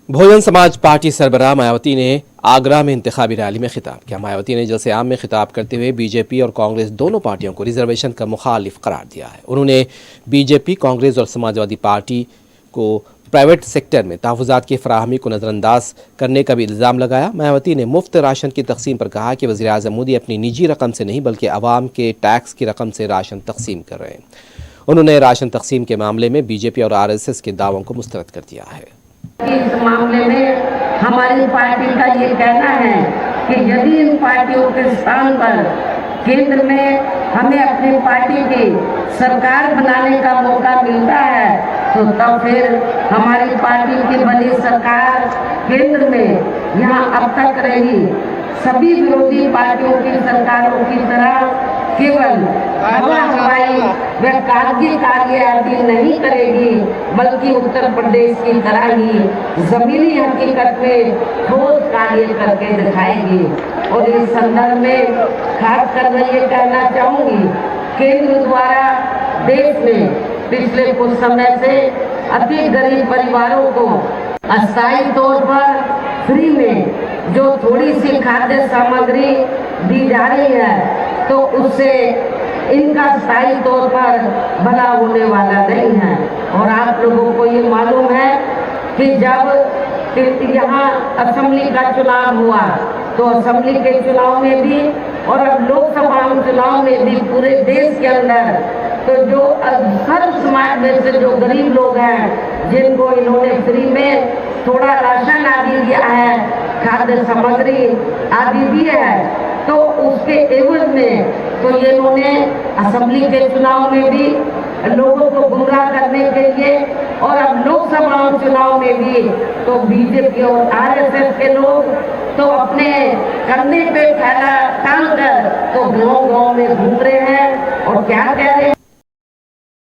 Bahujan Samaj party सरबराह Mayawati ने आगरा में इंतखाबी rally में खिताब किया। मायावती ने जलसे आम में खिताब करते हुए बीजेपी और कांग्रेस दोनों पार्टियों को रिजर्वेशन का मुखालिफ करार दिया है। उन्होंने बीजेपी, कांग्रेस और समाजवादी पार्टी को प्राइवेट सेक्टर में तहफ़्फ़ुज़ात की फराहमी को नज़रअंदाज करने का भी इल्ज़ाम लगाया। मायावती ने मुफ्त राशन की तकसीम पर कहा कि वज़ीर-ए-आज़म मोदी अपनी निजी रकम से नहीं बल्कि अवाम के टैक्स की रकम से राशन तकसीम कर रहे हैं। उन्होंने राशन तकसीम के मामले में बीजेपी और आरएसएस के दावों को मुस्तरद कर दिया है। इस मामले में हमारी पार्टी का ये कहना है कि यदि इन पार्टियों के स्थान पर केंद्र में हमें अपनी पार्टी की सरकार बनाने का मौका मिलता है तो तब फिर हमारी पार्टी की बनी सरकार केंद्र में यहाँ अब तक रही सभी विरोधी पार्टियों की सरकारों की तरह केवल हवाई व कागजी कार्य नहीं करेगी, बल्कि उत्तर प्रदेश की तरह ही जमीनी हकीकत में ठोस कार्य करके दिखाएगी। और इस संदर्भ में खास कर मैं ये कहना चाहूँगी, केंद्र द्वारा देश में पिछले कुछ समय से अति गरीब परिवारों को अस्थायी तौर पर फ्री में जो थोड़ी सी खाद्य सामग्री दी जा रही है तो उससे इनका स्थायी तौर पर भला होने वाला नहीं है। और आप लोगों को ये मालूम है कि जब यहाँ असेंबली का चुनाव हुआ तो असेंबली के चुनाव में भी और अब लोकसभा चुनाव में भी पूरे देश के अंदर तो जो हर समाज में से जो गरीब लोग हैं जिनको इन्होंने फ्री में थोड़ा राशन आदि दिया है, खाद्य सामग्री आदि दी है, तो उसके एवज में तो ये इन्होंने असेंबली के चुनाव में भी लोगों को गुमराह करने के लिए और अब लोकसभा चुनाव में भी तो बीजेपी और आरएसएस के लोग तो अपने कंधे पे थैला टांग कर तो गाँव-गाँव में घूम रहे हैं और क्या कह रहे हैं।